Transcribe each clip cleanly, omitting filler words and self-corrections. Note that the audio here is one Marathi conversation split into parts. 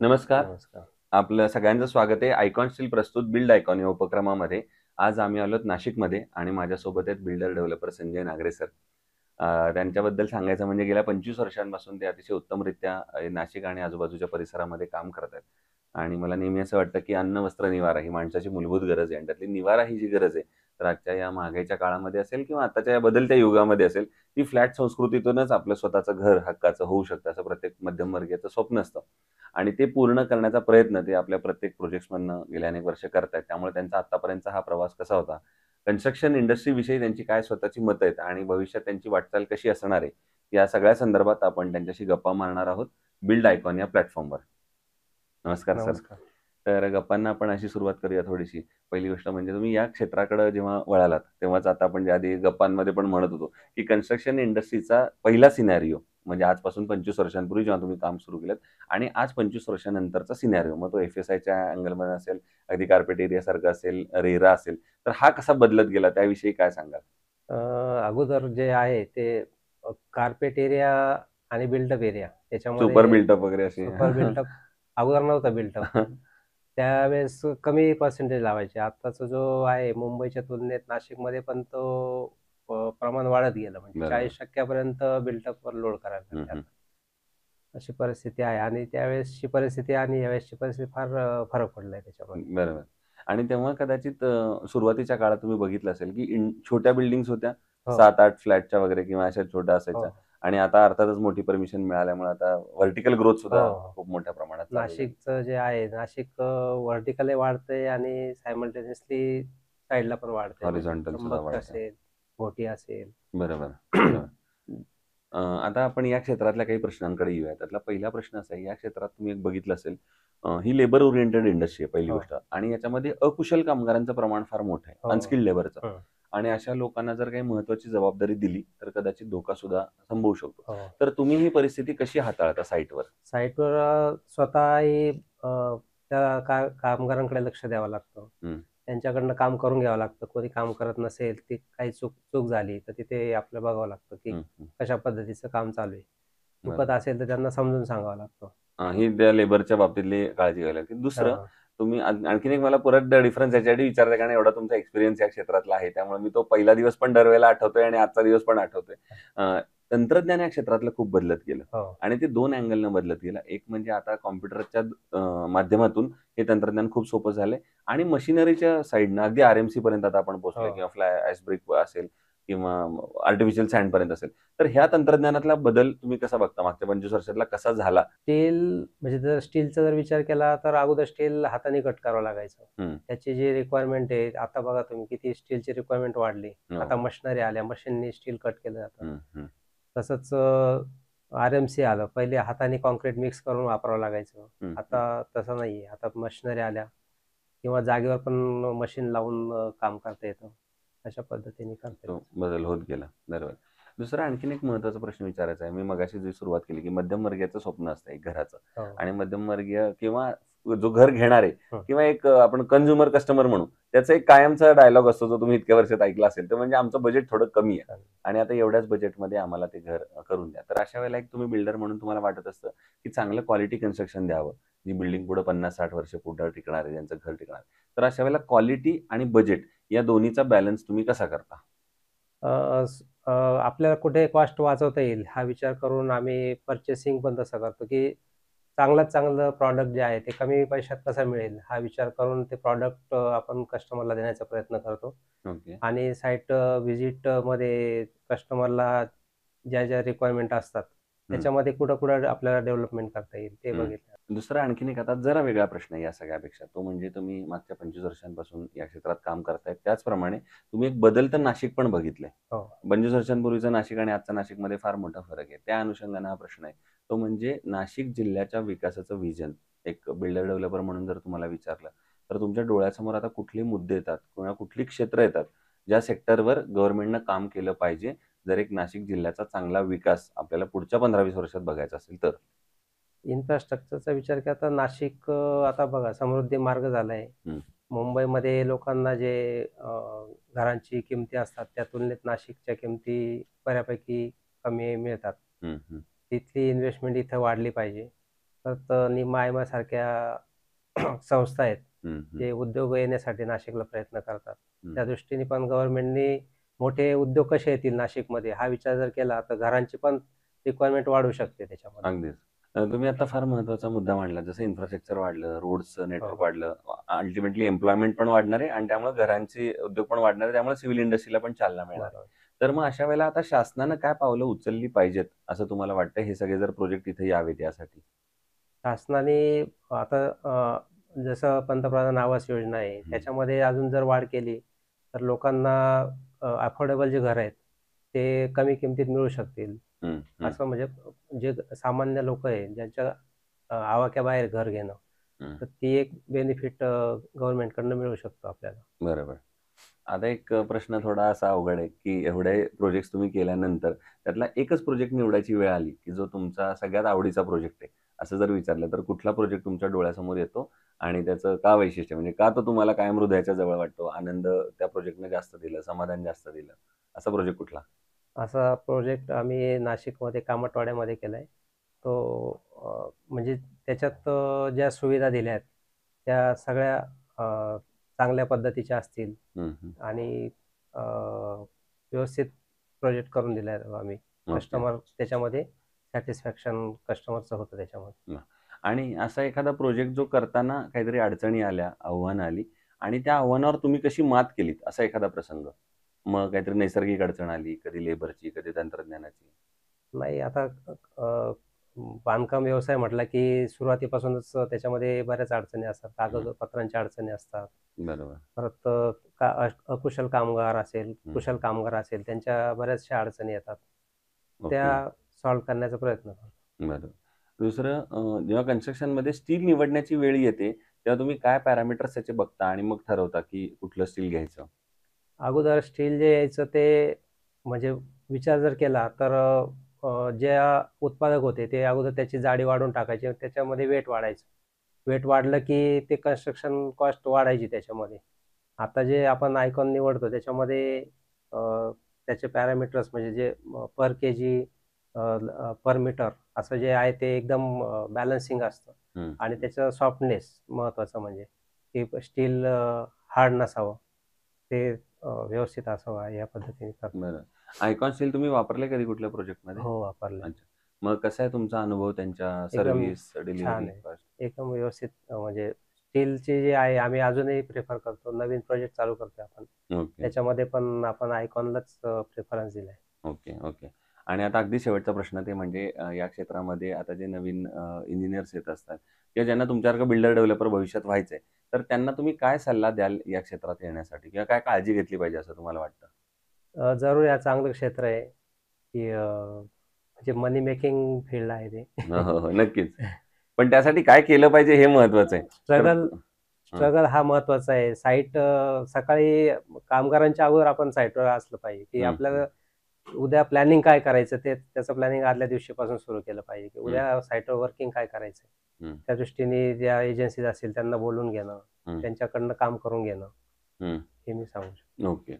नमस्कार. नमस्कार. आपलं सगळ्यांचं स्वागत आहे. आयकॉन स्टील प्रस्तुत बिल्ड आयकॉन या उपक्रमामध्ये. आज आम्ही आलोत नाशिकमध्ये आणि माझ्यासोबत आहेत builder developer Sanjay Nagare sir. त्यांच्याबद्दल सांगायचं म्हणजे गेल्या 25 वर्षांपासून ते अतिशय उत्तमरित्या नाशिक आणि आजूबाजूच्या परिसरामध्ये काम करत आहेत. आणि मला नेहमी असं वाटतं, की अन्न, वस्त्र, निवारा ही माणसाची मूलभूत गरज आहे आणि त्यातली निवारा ही जी गरज आहे, तर आजच्या या महागाईच्या काळामध्ये असेल किंवा आताच्या या बदलत्या युगामध्ये असेल, ती फ्लॅट संस्कृतीतूनच आपलं स्वतःचं घर हक्काचं होऊ शकतं, असं प्रत्येक मध्यमवर्गीयाचं स्वप्न असतं. आणि ते पूर्ण करण्याचा प्रयत्न ते आपल्या प्रत्येक प्रोजेक्ट्समधनं गेल्या अनेक वर्ष करतायत. त्यामुळे त्यांचा आत्तापर्यंतचा हा प्रवास कसा होता, कन्स्ट्रक्शन इंडस्ट्रीविषयी त्यांची काय स्वतःची मतं आहेत आणि भविष्यात त्यांची वाटचाल कशी असणार आहे, या सगळ्या संदर्भात आपण त्यांच्याशी गप्पा मारणार आहोत, बिल्ड आयकॉन या प्लॅटफॉर्मवर. नमस्कार सर. नमस्कार. तर गप्पांना आपण अशी सुरुवात करूया थोडीशी. पहिली गोष्ट म्हणजे तुम्ही या क्षेत्राकडे जेव्हा वळालात, तेव्हाच आता आपण जे आधी गप्पांमध्ये पण म्हणत होतो, की कन्स्ट्रक्शन इंडस्ट्रीचा पहिला सिनेरिओ म्हणजे आजपासून 25 वर्षांपूर्वी जेव्हा तुम्ही काम सुरू केलंत आणि आज 25 वर्षानंतरचा सिनेरिओ, मग तो एफ-एस-आयच्या अँगलमध्ये असेल, अगदी कार्पेट एरियासारखं असेल, रेरा असेल, तर हा कसा बदलत गेला त्याविषयी काय सांगाल? अ, अगोदर जे आहे ते कार्पेट एरिया आणि बिल्टअप एरिया सुपर त्याच्यामध्ये बिल्टअप वगैरे असे. सुपर बिल्टअप अगोदर नव्हता बिल्टअप. त्यावेळेस कमी पर्सेंटेज लावायचे. आत्ताचा जो आहे मुंबईच्या तुलनेत नाशिकमध्ये पण तो प्रमाण वाढत गेलं. म्हणजे बरोबर. 40% पर्यंत बिल्टअपवर लोड करायला हं, लागले हं. आता. अशी परिस्थिती आहे आणि त्यावेळेसची परिस्थिती आणि यावेळेसची परिस्थिती फार फरक पडलाय त्याच्यामध्ये. बरोबर. आणि तेव्हा कदाचित सुरुवातीच्या काळात तुम्ही बघितलं असेल, की छोट्या बिल्डिंग्स होत्या. हो, 7-8 फ्लॅटच्या वगैरे किंवा अशा छोट्या हो, असायच्या आणि आता अर्थातच मोठी परमिशन मिळाल्यामुळे आता व्हर्टिकल ग्रोथ हो, सुद्धा हो. खूप मोठ्या प्रमाणात चालू झाली. नाशिकचं जे आहे, नाशिक व्हर्टिकली वाढतंय आणि सायमल्टेनियसली साईडला पण वाढतंय. म्हणजे हॉरिझॉन्टल सुद्धा त्र्यंबक वाढतंय. असेल, घोटी असेल. बरोबर, बरोबर. आता आपण या क्षेत्रातल्या काही प्रश्नांकडे येऊया. त्यातला पहिला प्रश्न असा आहे, या क्षेत्रात तुम्ही एक बघितलं असेल, ही लेबर ओरिएंटेड इंडस्ट्री आहे पहिली हो, गोष्ट आणि याच्यामध्ये अकुशल कामगारांचं प्रमाण फार मोठं आहे, हो. अनस्किल्ड लेबरचं. हं, आणि अशा लोकांना जर काही महत्त्वाची जबाबदारी दिली, तर कदाचित धोका सुद्धा संभवू शकतो. हो. तर तुम्ही ही परिस्थिती कशी हाताळता साइटवर? साईटवर स्वतःही त्या कामगारांकडे लक्ष द्यावं लागतं. हं, त्यांच्याकडनं काम करून घ्यावं लागतं. कोणी काम करत नसेल, ती काही चूक चूक झाली, तर तिथे आपलं बघावं लागतं, की हं, हं. कशा पद्धतीचं काम चालू आहे. चुकत बरोबर. असेल तर त्यांना समजून सांगावं लागतं. ही त्या लेबरच्या बाबतीतली काळजी घ्यावी लागते. दुसरं हां. तुम्ही आणखीन एक मला परत डिफरन्स याच्यासाठी विचारायचं कारण एवढा तुमचा एक्सपिरियन्स या क्षेत्रातला आहे. त्यामुळे मी तो पहिला दिवस पण दरवेळेला आठवतोय आणि आजचा दिवस पण आठवतोय. तंत्रज्ञान या क्षेत्रातलं खूप बदलत गेलं हो, आणि ते 2 अँगलनं बदलत गेलं. एक म्हणजे आता कॉम्प्युटरच्या माध्यमातून हे तंत्रज्ञान खूप सोपं झालंय आणि मशिनरीच्या साइडनं अगदी आर-एम-सी पर्यंत आता आपण पोहोचलोय हो. किंवा फ्लाय ॲश ब्रिक असेल किंवा आर्टिफिशियल सँडपर्यंत असेल. तर ह्या तंत्रज्ञानातला बदल तुम्ही कसा बघता? मागच्या 25 वर्षातला कसा झाला? स्टील म्हणजे जर स्टीलचा जर विचार केला तर अगोदर स्टील हाताने कट करावं लागायचं. हं. त्याची जी रिक्वायरमेंट आहे, आता बघा तुम्ही किती स्टीलची रिक्वायरमेंट वाढली. हो. आता मशिनरी आल्या, मशीननी स्टील कट केलं जातं. हं, हं. तसंच आर-एम-सी आलं. पहिले हाताने काँक्रीट मिक्स करून वापरावं लागायचं. हं, हं. आता तसं नाहीये. आता मशिनरी आल्या किंवा जागेवर पण मशीन लावून काम करता येतं. अशा पद्धतीने करता तो येतं. बदल होत गेला. बरोबर. दुसरा आणखीन एक महत्त्वाचा प्रश्न विचारायचा आहे. मी मगाशी जी सुरुवात केली, की मध्यमवर्गीयाचं स्वप्न असतं एक घराचं हो. आणि मध्यमवर्गीय किंवा जो घर घेणार आहे हं. किंवा एक आपण कन्झ्युमर कस्टमर म्हणू, त्याचा एक कायमचा डायलॉग असतो, जो तुम्ही इतक्या वर्षात ऐकला असेल. तर म्हणजे आमचं बजेट थोडं कमी आहे आणि आता एवढ्याच बजेटमध्ये आम्हाला ते घर करून द्या. तर अशा वेळेला एक तुम्ही बिल्डर म्हणून तुम्हाला वाटत असतं, की चांगलं क्वालिटी कन्स्ट्रक्शन द्यावं. जी बिल्डिंग पुढे 50-60 वर्ष पुढे टिकणार आहे, ज्यांचं घर टिकणार आहे. तर अशा वेळेला क्वालिटी आणि बजेट या दोन्हीचा बॅलन्स तुम्ही कसा करता? अ, आपल्याला कुठे कॉस्ट वाचवता येईल हा विचार करून आम्ही पर्चेसिंग पण तसं करतो, की चांगल्यात चांगलं प्रॉडक्ट जे आहे ते कमी पैशात कसं मिळेल हा विचार करून ते प्रॉडक्ट आपण कस्टमरला देण्याचा प्रयत्न करतो. ओके. आणि साईट व्हिजिटमध्ये कस्टमरला ज्या रिक्वायरमेंट असतात, हं. त्याच्यामध्ये कुठं-कुठं आपल्याला डेव्हलपमेंट करता येईल ते हं. बघितलं. दुसरा आणखीन एक आता जरा वेगळा प्रश्न आहे या सगळ्यापेक्षा. तो म्हणजे तुम्ही मागच्या 25 वर्षांपासून या क्षेत्रात काम करताय. त्याचप्रमाणे तुम्ही एक बदलतं नाशिक पण बघितलंय. हो, 25 वर्षांपूर्वीचं नाशिक आणि आजच्या नाशिकमध्ये फार मोठा फरक आहे. त्या अनुषंगाने हा प्रश्न आहे. तो म्हणजे नाशिक जिल्ह्याच्या विकासाचं व्हिजन. एक बिल्डर डेव्हलपर म्हणून जर तुम्हाला विचारलं, तर तुमच्या डोळ्यासमोर आता कुठले मुद्दे येतात किंवा कुठली क्षेत्र येतात, ज्या सेक्टरवर गव्हर्नमेंटनं काम केलं पाहिजे, जर एक नाशिक जिल्ह्याचा चांगला विकास आपल्याला पुढच्या 15-20 वर्षात बघायचा असेल तर? इन्फ्रास्ट्रक्चरचा विचार केला तर नाशिक आता बघा समृद्धी मार्ग झालाय. हं, मुंबईमध्ये लोकांना जे घरांची किमती असतात, त्या तुलनेत नाशिकच्या किमती बऱ्यापैकी कमी मिळतात. हं, हं. तिथली इन्व्हेस्टमेंट इथं वाढली पाहिजे. परत निमा सारख्या संस्था आहेत हम्म, जे उद्योग येण्यासाठी नाशिकला प्रयत्न करतात. हम्म. त्या दृष्टीने पण गव्हर्नमेंटनी मोठे उद्योग कसे येतील नाशिकमध्ये हा विचार जर केला तर घरांची पण रिक्वायरमेंट वाढू शकते त्याच्यामध्ये. अगदीच. तुम्ही आता फार महत्वाचा मुद्दा मांडला, जसं इन्फ्रास्ट्रक्चर वाढलं, रोड्सचं नेटवर्क हो. वाढलं, अल्टिमेटली एम्प्लॉयमेंट पण वाढणार आहे आणि त्यामुळे घरांचे उद्योग पण वाढणार आहे, त्यामुळे सिव्हिल इंडस्ट्रीला पण चालना मिळणार आहे. बरोबर. तर मग अशा वेळेला आता शासनानं काय पावलं उचलली पाहिजेत असं तुम्हाला वाटतं, हे सगळे जर प्रोजेक्ट इथे यावेत यासाठी? शासनाने आता जसं पंतप्रधान आवास योजना आहे त्याच्यामध्ये अजून जर वाढ केली तर लोकांना अफोर्डेबल जे घर आहेत ते कमी किमतीत मिळू शकतील. हम्म, हम्म, असं म्हणजे जे सामान्य लोक आहे ज्यांच्या आवाक्याबाहेर घर घेणं, हम्म. तर ती एक बेनिफिट गव्हर्नमेंटकडनं मिळू शकतो आपल्याला. बरोबर. आता एक प्रश्न थोडा असा अवघड आहे, की एवढे प्रोजेक्ट तुम्ही केल्यानंतर त्यातला एकच प्रोजेक्ट निवडायची वेळ आली, की जो तुमचा सगळ्यात आवडीचा प्रोजेक्ट आहे, असं जर विचारलं तर कुठला प्रोजेक्ट तुमच्या डोळ्यासमोर येतो आणि त्याचं का वैशिष्ट्य, म्हणजे का तो तुम्हाला कायम हृदयाच्या जवळ वाटतो, आनंद त्या प्रोजेक्टने जास्त दिलं, समाधान जास्त दिलं, असा प्रोजेक्ट कुठला? असा प्रोजेक्ट आम्ही नाशिकमध्ये कामटवाड्यामध्ये केला आहे. तो म्हणजे त्याच्यात ज्या सुविधा दिल्या आहेत त्या सगळ्या चांगल्या पद्धतीच्या असतील हम्म, हम्म. आणि अ, व्यवस्थित प्रोजेक्ट करून दिला आहे आम्ही. ओके. कस्टमर त्याच्यामध्ये सॅटिस्फॅक्शन कस्टमरचं होतं त्याच्यामध्ये. आणि असा एखादा प्रोजेक्ट जो करताना काहीतरी अडचणी आल्या, आव्हानं आली आणि त्या आव्हानावर तुम्ही कशी मात केलीत, असा एखादा प्रसंग? मग काहीतरी नैसर्गिक अडचण आली, कधी लेबरची, कधी तंत्रज्ञानाची? नाही आता बांधकाम व्यवसाय म्हटला की सुरुवातीपासूनच त्याच्यामध्ये बऱ्याच अडचणी असतात. कागदपत्रांच्या अडचणी असतात. बरोबर. परत अकुशल कामगार असेल, कुशल कामगार असेल त्यांच्या बऱ्याचशा अडचणी येतात. ओके. त्या सॉल्व्ह करण्याचा प्रयत्न करतो. बरोबर. दुसरं, जेव्हा कन्स्ट्रक्शनमध्ये स्टील निवडण्याची वेळ येते, तेव्हा तुम्ही काय पॅरामीटर्स त्याचे बघता आणि मग ठरवता की कुठलं स्टील घ्यायचं? अगोदर स्टील जे यायचं ते म्हणजे विचार जर केला तर ज्या उत्पादक होते ते अगोदर त्याची जाडी वाढवून टाकायचे, त्याच्यामध्ये वेट वाढायचं. वेट वाढलं की ते कन्स्ट्रक्शन कॉस्ट वाढायची त्याच्यामध्ये. आता जे आपण आयकॉन निवडतो त्याच्यामध्ये त्याचे पॅरामीटर्स म्हणजे जे पर के जी पर मीटर असं जे आहे ते एकदम बॅलन्सिंग असतं. हम्म. आणि त्याचं सॉफ्टनेस महत्त्वाचं म्हणजे की स्टील हार्ड नसावं, ते व्यवस्थित असावं या पद्धतीने करतो. बरं. आयकॉन स्टील तुम्ही वापरले कधी कुठल्या प्रोजेक्टमध्ये? हो, वापरले. अच्छा. मग कसा आहे तुमचा अनुभव, त्यांच्या एकदम सर्व्हिस, छान डिलिव्हरी? आहे. एकदम व्यवस्थित म्हणजे स्टीलचे जे आहे आम्ही अजूनही प्रिफर करतो. नवीन प्रोजेक्ट चालू करतोय आपण. ओके, त्याच्यामध्ये पण आपण आयकॉनलाच प्रेफरन्स दिलाय. Okay, okay. आणि आता अगदी शेवटचा प्रश्न, ते म्हणजे या क्षेत्रामध्ये आता जे नवीन इंजिनियर्स येत असतात किंवा ज्यांना तुमच्यासारखं बिल्डर डेव्हलपर भविष्यात व्हायचंय, तर त्यांना तुम्ही काय सल्ला द्याल या क्षेत्रात येण्यासाठी, किंवा काय काळजी घेतली पाहिजे असं तुम्हाला वाटतं? जरूर या चांगलं क्षेत्र आहे की म्हणजे मनी मेकिंग फील्ड आहे ते. हो, हो, हो. नक्कीच. पण त्यासाठी काय केलं पाहिजे हे महत्वाचं आहे. स्ट्रगल हं. स्ट्रगल हा महत्वाचा आहे. साईट सकाळी कामगारांच्या अगोदर आपण साईटवर असलं पाहिजे की हं, आपल्याला उद्या प्लॅनिंग काय करायचं ते त्याचं प्लॅनिंग आदल्या दिवशीपासून सुरू केलं पाहिजे की उद्या साईटवर वर्किंग काय करायचं. हं, त्या दृष्टीने ज्या एजन्सीज असतील त्यांना बोलून घेणं, हं, त्यांच्याकडनं काम करून घेणं, हं. हे मी सांगू शकतो. ओके.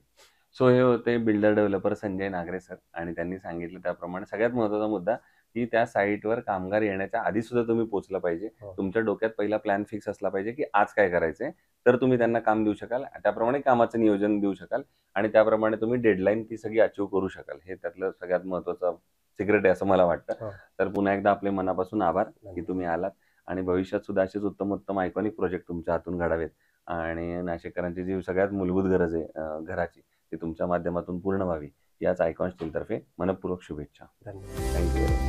सो हे होते builder developer Sanjay Nagare sir, आणि त्यांनी सांगितलं त्याप्रमाणे सगळ्यात महत्त्वाचा मुद्दा, की त्या साईटवर कामगार येण्याच्या आधी सुद्धा तुम्ही पोहोचलं पाहिजे. हो. तुमच्या डोक्यात पहिला प्लॅन फिक्स असला पाहिजे, की आज काय करायचंय. तर तुम्ही त्यांना काम देऊ शकाल, त्याप्रमाणे कामाचं नियोजन देऊ शकाल आणि त्याप्रमाणे तुम्ही डेडलाईन ती सगळी अचीव्ह करू शकाल. हे त्यातलं सगळ्यात महत्त्वाचं सिक्रेट आहे असं मला वाटतं. हो. तर पुन्हा एकदा आपले मनापासून आभार की धन्यवाद. तुम्ही आलात, आणि भविष्यात सुद्धा असेच उत्तम उत्तम आयकॉनिक प्रोजेक्ट तुमच्या हातून घडावेत आणि नाशिककरांची जी सगळ्यात मूलभूत गरज आहे घराची, ती तुमच्या माध्यमातून पूर्ण व्हावी, याच आयकॉन स्टीलतर्फे मनःपूर्वक शुभेच्छा. धन्यवाद. थँक्यू.